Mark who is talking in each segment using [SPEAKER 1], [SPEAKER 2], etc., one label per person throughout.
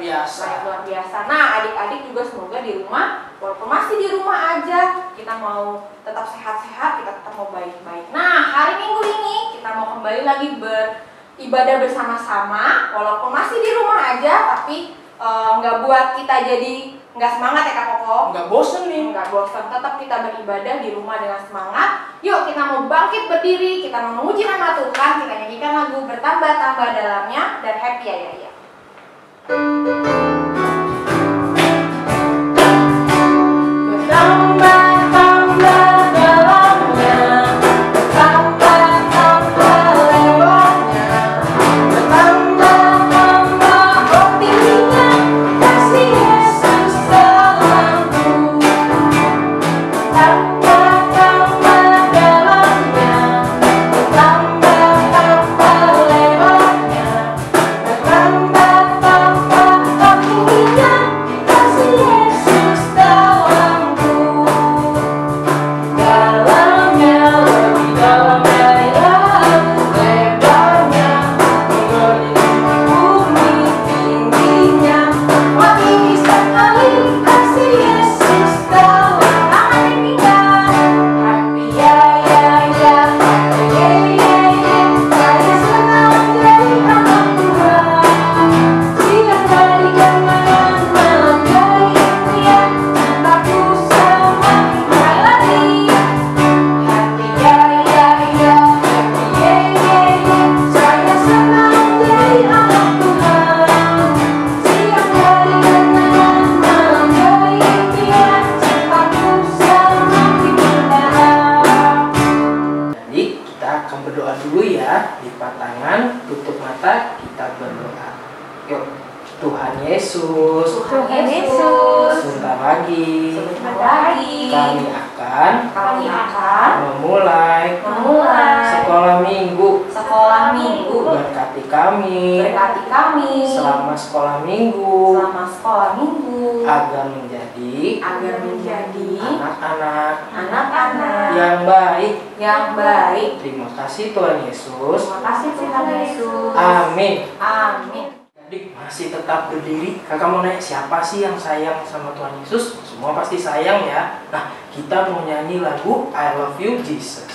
[SPEAKER 1] biasa. Luar biasa. Nah, adik-adik juga semoga di rumah, walaupun masih di rumah aja, kita mau tetap sehat-sehat, kita tetap mau baik-baik. Nah, hari Minggu ini kita mau kembali lagi beribadah bersama-sama, walaupun masih di rumah aja, tapi nggak buat kita jadi nggak semangat ya Kak Koko?
[SPEAKER 2] Nggak bosen nih.
[SPEAKER 1] Nggak bosen, tetap kita beribadah di rumah dengan semangat. Yuk kita mau bangkit berdiri, kita mau memuji nama Tuhan, kita nyanyikan lagu Bertambah-tambah dalamnya dan happy ya.
[SPEAKER 2] Lipat tangan, tutup mata, kita berdoa. Yuk, Tuhan Yesus, sebentar lagi kami akan memulai sekolah minggu. Berkati kami selama sekolah minggu, agar menjadi anak-anak yang baik. Terima kasih Tuhan Yesus. Amin. Adik masih tetap berdiri. Kakak mau nanya, siapa sih yang sayang sama Tuhan Yesus? Semua pasti sayang ya. Nah, kita mau nyanyi lagu I Love You Jesus.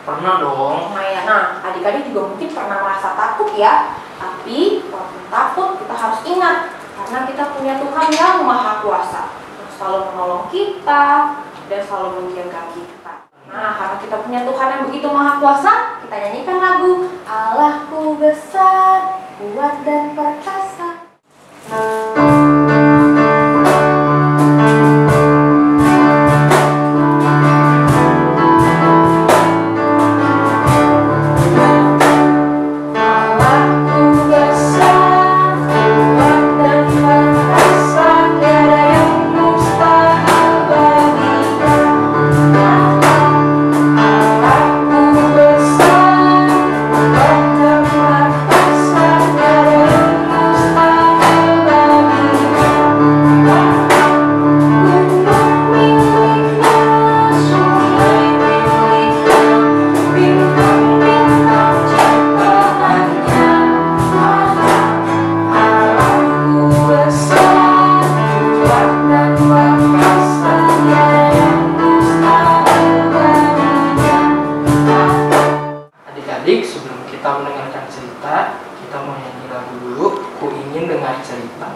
[SPEAKER 2] Pernah dong.
[SPEAKER 1] Nah, adik-adik juga mungkin pernah merasa takut ya. Tapi walaupun takut, kita harus ingat karena kita punya Tuhan yang Maha Kuasa, yang selalu menolong kita dan selalu menjaga kita. Nah, karena kita punya Tuhan yang begitu Maha Kuasa, kita nyanyikan lagu Allahku besar, kuat dan perkasa.
[SPEAKER 2] Adik-adik, sebelum kita mendengarkan cerita, kita mau nyanyi lagu dulu. Ku ingin dengar cerita.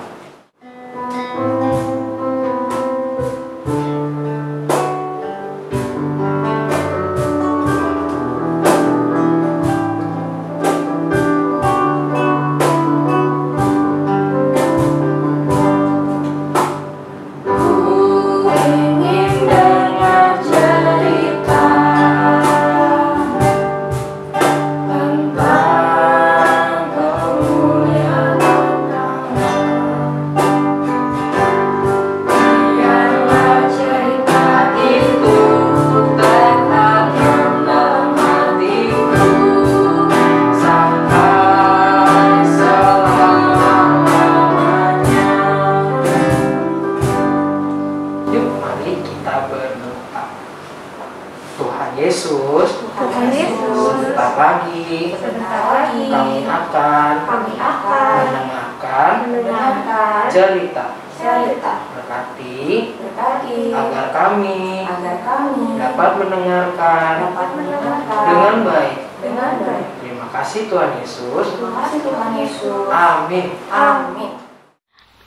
[SPEAKER 2] Sebentar lagi kami akan mendengarkan cerita. Berkati agar kami dapat mendengarkan dengan baik. Terima kasih Tuhan Yesus. Amin.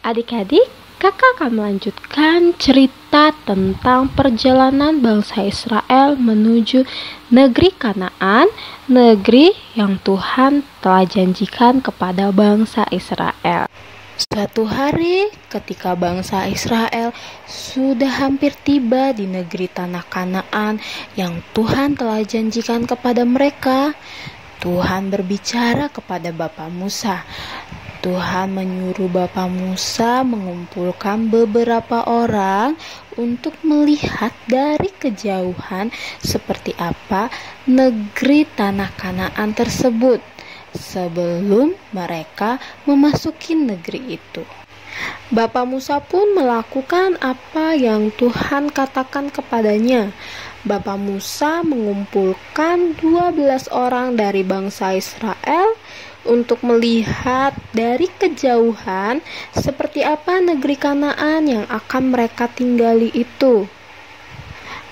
[SPEAKER 3] Adik-adik, kakak akan melanjutkan cerita tentang perjalanan bangsa Israel menuju negeri Kanaan, negeri yang Tuhan telah janjikan kepada bangsa Israel. Suatu hari ketika bangsa Israel sudah hampir tiba di negeri tanah Kanaan yang Tuhan telah janjikan kepada mereka, Tuhan berbicara kepada Bapa Musa. Tuhan menyuruh Bapa Musa mengumpulkan beberapa orang untuk melihat dari kejauhan seperti apa negeri tanah Kanaan tersebut sebelum mereka memasuki negeri itu. Bapa Musa pun melakukan apa yang Tuhan katakan kepadanya. Bapa Musa mengumpulkan 12 orang dari bangsa Israel untuk melihat dari kejauhan seperti apa negeri Kanaan yang akan mereka tinggali itu.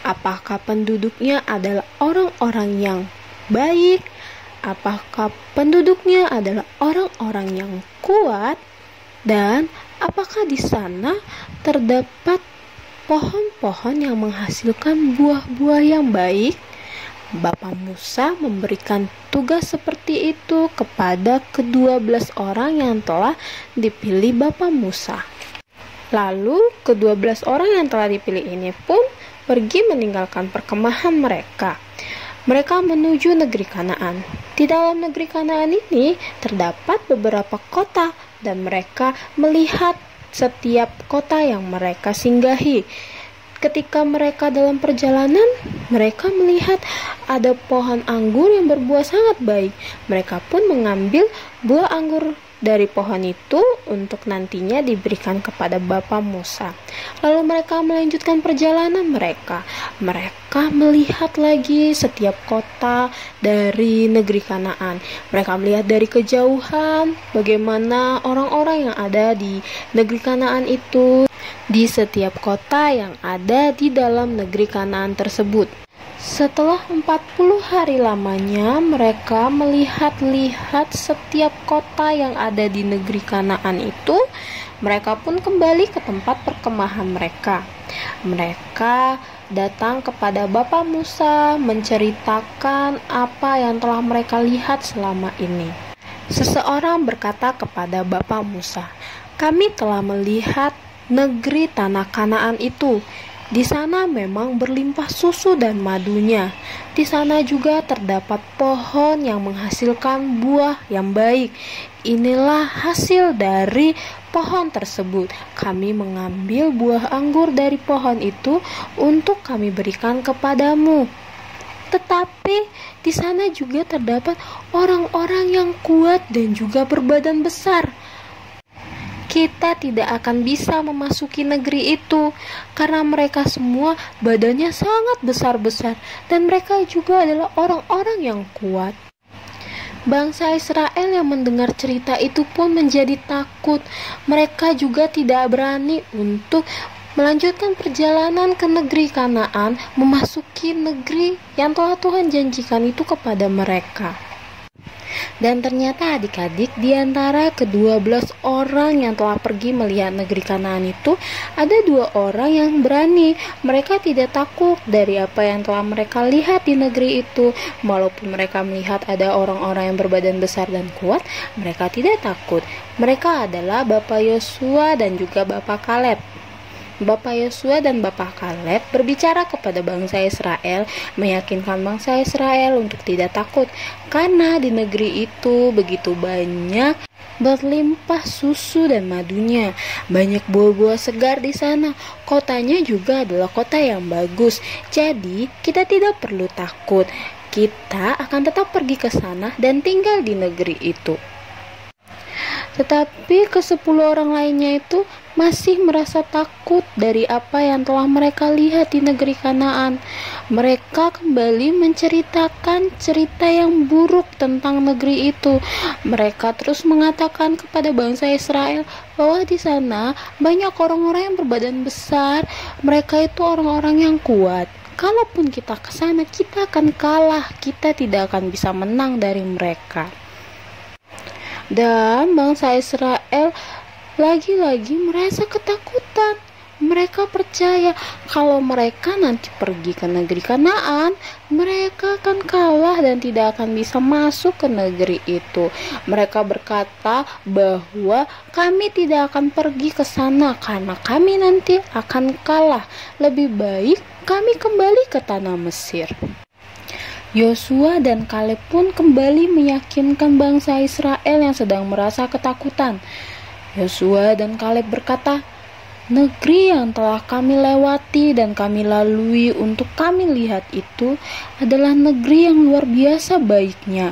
[SPEAKER 3] Apakah penduduknya adalah orang-orang yang baik? Apakah penduduknya adalah orang-orang yang kuat? Dan apakah di sana terdapat pohon-pohon yang menghasilkan buah-buah yang baik? Bapa Musa memberikan tugas seperti itu kepada ke-12 orang yang telah dipilih Bapa Musa. Lalu ke-12 orang yang telah dipilih ini pun pergi meninggalkan perkemahan mereka. Mereka menuju negeri Kanaan. Di dalam negeri Kanaan ini terdapat beberapa kota dan mereka melihat setiap kota yang mereka singgahi. Ketika mereka dalam perjalanan, mereka melihat ada pohon anggur yang berbuah sangat baik. Mereka pun mengambil buah anggur dari pohon itu untuk nantinya diberikan kepada Bapa Musa. Lalu mereka melanjutkan perjalanan mereka. Mereka melihat lagi setiap kota dari negeri Kanaan. Mereka melihat dari kejauhan bagaimana orang-orang yang ada di negeri Kanaan itu, di setiap kota yang ada di dalam negeri Kanaan tersebut. Setelah 40 hari lamanya, mereka melihat-lihat setiap kota yang ada di negeri Kanaan itu. Mereka pun kembali ke tempat perkemahan mereka. Mereka datang kepada Bapa Musa menceritakan apa yang telah mereka lihat selama ini. Seseorang berkata kepada Bapa Musa, "Kami telah melihat negeri tanah Kanaan itu. Di sana memang berlimpah susu dan madunya. Di sana juga terdapat pohon yang menghasilkan buah yang baik. Inilah hasil dari pohon tersebut. Kami mengambil buah anggur dari pohon itu untuk kami berikan kepadamu. Tetapi di sana juga terdapat orang-orang yang kuat dan juga berbadan besar. Kita tidak akan bisa memasuki negeri itu karena mereka semua badannya sangat besar-besar dan mereka juga adalah orang-orang yang kuat." Bangsa Israel yang mendengar cerita itu pun menjadi takut. Mereka juga tidak berani untuk melanjutkan perjalanan ke negeri Kanaan, memasuki negeri yang telah Tuhan janjikan itu kepada mereka. Dan ternyata adik-adik, di antara ke-12 orang yang telah pergi melihat negeri Kanaan itu, ada 2 orang yang berani. Mereka tidak takut dari apa yang telah mereka lihat di negeri itu. Walaupun mereka melihat ada orang-orang yang berbadan besar dan kuat, mereka tidak takut. Mereka adalah Bapak Yosua dan juga Bapak Kaleb. Bapak Yosua dan Bapak Kaleb berbicara kepada bangsa Israel, meyakinkan bangsa Israel untuk tidak takut, karena di negeri itu begitu banyak berlimpah susu dan madunya, banyak buah-buah segar di sana. Kotanya juga adalah kota yang bagus, jadi kita tidak perlu takut. Kita akan tetap pergi ke sana dan tinggal di negeri itu. Tetapi ke-10 orang lainnya itu masih merasa takut dari apa yang telah mereka lihat di negeri Kanaan. Mereka kembali menceritakan cerita yang buruk tentang negeri itu. Mereka terus mengatakan kepada bangsa Israel bahwa di sana banyak orang-orang yang berbadan besar. Mereka itu orang-orang yang kuat. Kalaupun kita ke sana, kita akan kalah. Kita tidak akan bisa menang dari mereka. Dan bangsa Israel lagi-lagi merasa ketakutan. Mereka percaya kalau mereka nanti pergi ke negeri Kanaan, mereka akan kalah dan tidak akan bisa masuk ke negeri itu. Mereka berkata bahwa kami tidak akan pergi ke sana karena kami nanti akan kalah. Lebih baik kami kembali ke tanah Mesir. Yosua dan Kaleb pun kembali meyakinkan bangsa Israel yang sedang merasa ketakutan. Yosua dan Kaleb berkata, negeri yang telah kami lewati dan kami lalui untuk kami lihat itu adalah negeri yang luar biasa baiknya.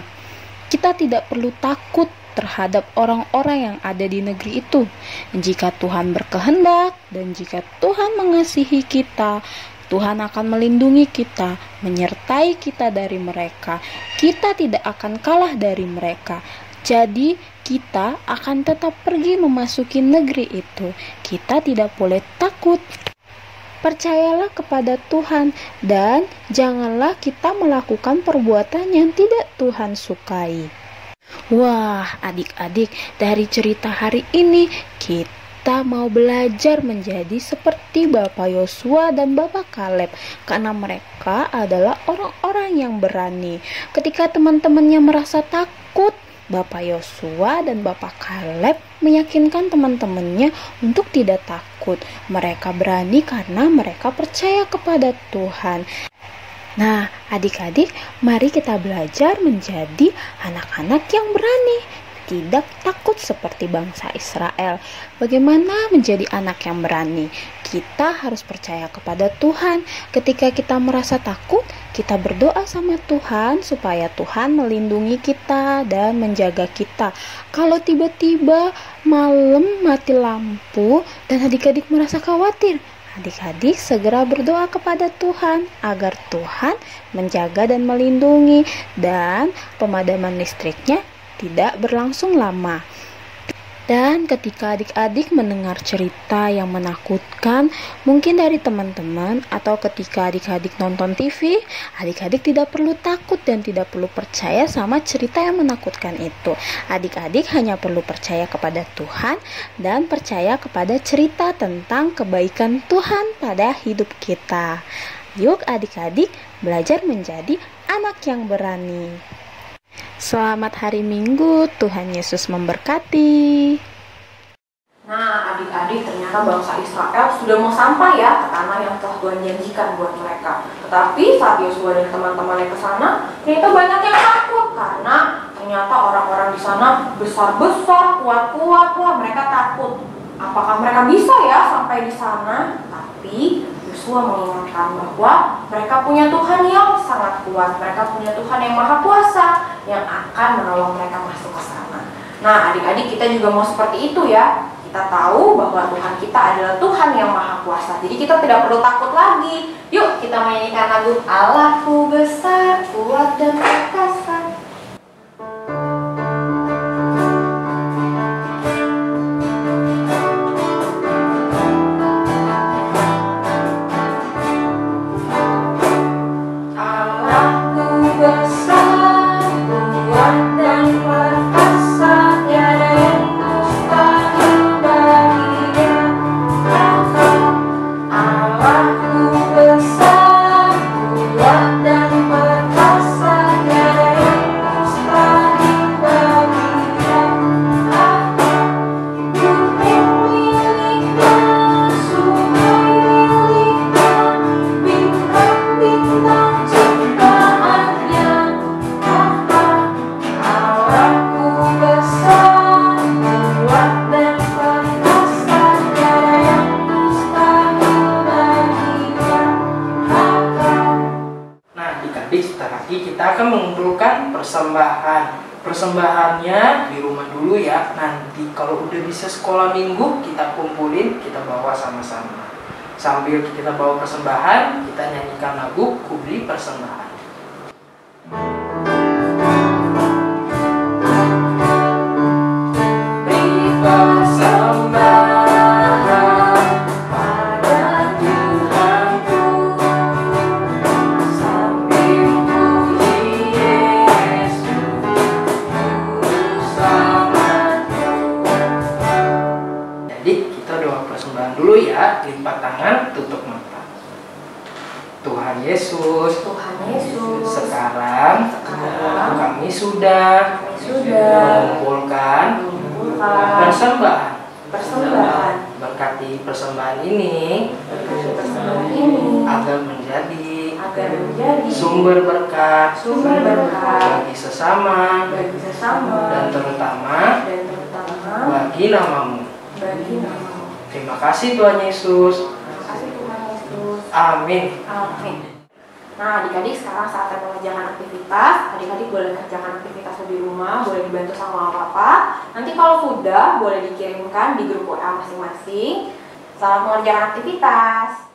[SPEAKER 3] Kita tidak perlu takut terhadap orang-orang yang ada di negeri itu. Jika Tuhan berkehendak dan jika Tuhan mengasihi kita, Tuhan akan melindungi kita, menyertai kita dari mereka. Kita tidak akan kalah dari mereka. Jadi, kita akan tetap pergi memasuki negeri itu. Kita tidak boleh takut. Percayalah kepada Tuhan dan janganlah kita melakukan perbuatan yang tidak Tuhan sukai. Wah, adik-adik, dari cerita hari ini kita mau belajar menjadi seperti Bapak Yosua dan Bapak Kaleb, karena mereka adalah orang-orang yang berani. Ketika teman-temannya merasa takut, Bapak Yosua dan Bapak Kaleb meyakinkan teman-temannya untuk tidak takut. Mereka berani karena mereka percaya kepada Tuhan. Nah, adik-adik, mari kita belajar menjadi anak-anak yang berani, tidak takut seperti bangsa Israel. Bagaimana menjadi anak yang berani? Kita harus percaya kepada Tuhan. Ketika kita merasa takut, kita berdoa sama Tuhan supaya Tuhan melindungi kita dan menjaga kita. Kalau tiba-tiba malam mati lampu dan adik-adik merasa khawatir, adik-adik segera berdoa kepada Tuhan agar Tuhan menjaga dan melindungi dan pemadaman listriknya tidak berlangsung lama. Dan ketika adik-adik mendengar cerita yang menakutkan, mungkin dari teman-teman atau ketika adik-adik nonton TV, adik-adik tidak perlu takut dan tidak perlu percaya sama cerita yang menakutkan itu. Adik-adik hanya perlu percaya kepada Tuhan dan percaya kepada cerita tentang kebaikan Tuhan pada hidup kita. Yuk adik-adik belajar menjadi anak yang berani. Selamat hari Minggu, Tuhan Yesus memberkati.
[SPEAKER 1] Nah, adik-adik, ternyata bangsa Israel sudah mau sampai ya ke tanah yang telah Tuhan janjikan buat mereka. Tetapi saat Yosua dan teman-temannya ke sana, ternyata banyak yang takut karena ternyata orang-orang di sana besar-besar, kuat-kuat, wah mereka takut. Apakah mereka bisa ya sampai di sana? Tapi Yosua mengingatkan bahwa mereka punya Tuhan yang sangat kuat, mereka punya Tuhan yang maha kuasa yang akan menolong mereka masuk ke sana. Nah, adik-adik, kita juga mau seperti itu ya. Kita tahu bahwa Tuhan kita adalah Tuhan yang maha kuasa. Jadi kita tidak perlu takut lagi. Yuk kita menyanyikan lagu Allahku besar, kuat dan perkasa.
[SPEAKER 4] Allahku besar, kuat dan perkasa.
[SPEAKER 2] persembahan. Persembahannya di rumah dulu ya. Nanti kalau udah bisa sekolah minggu kita kumpulin, kita bawa sama-sama. Sambil kita bawa persembahan, kita nyanyikan lagu Ku Beli Persembahan. Dulu ya, lipat tangan, tutup mata. Tuhan Yesus, sekarang kami sudah mengumpulkan persembahan. Berkati persembahan ini agar menjadi sumber berkat bagi sesama dan terutama bagi namamu. Terima kasih Tuhan Yesus. Amin.
[SPEAKER 1] Nah, adik-adik sekarang saatnya mengerjakan aktivitas. Adik-adik boleh kerjakan aktivitasnya di rumah, boleh dibantu sama papa. Nanti kalau sudah, boleh dikirimkan di grup WA masing-masing. Selamat mengerjakan aktivitas.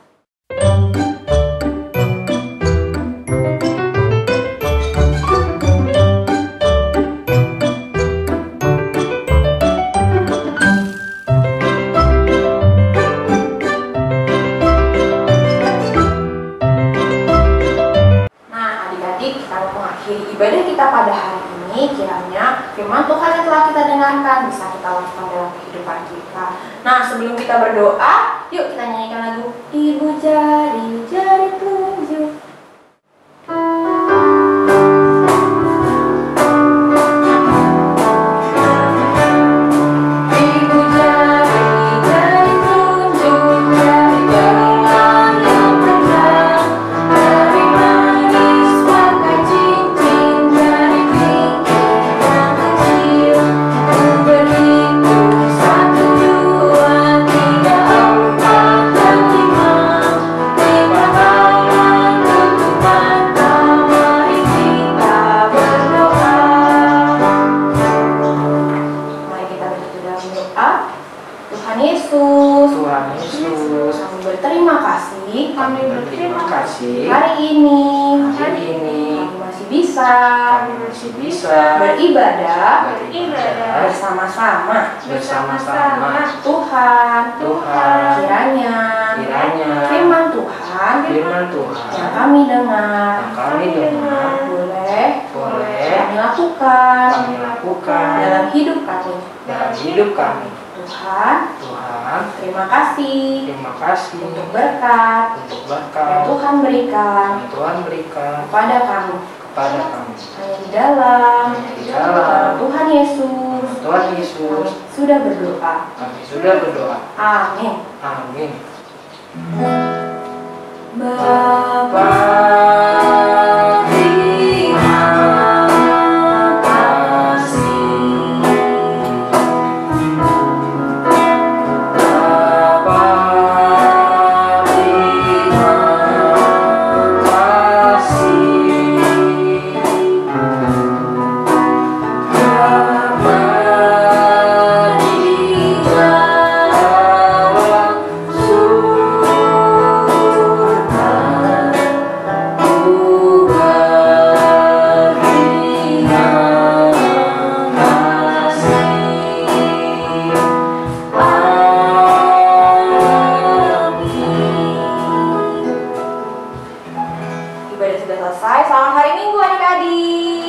[SPEAKER 1] Ibadah kita pada hari ini kiranya firman Tuhan yang telah kita dengarkan bisa kita lakukan dalam kehidupan kita. Nah, sebelum kita berdoa, yuk kita nyanyikan lagu Ibu Jari Telunjuk. Kami berterima kasih hari ini kami masih bisa beribadah bersama-sama Tuhan. Kiranya firman Tuhan yang kami dengar boleh kami lakukan dalam hidup kami. Tuhan, terima kasih untuk berkat yang Tuhan berikan kepada kami. Hanya di dalam Tuhan Yesus kami sudah berdoa. Amin. Bapa, ibadah sudah selesai. Selamat hari Minggu adik-adik.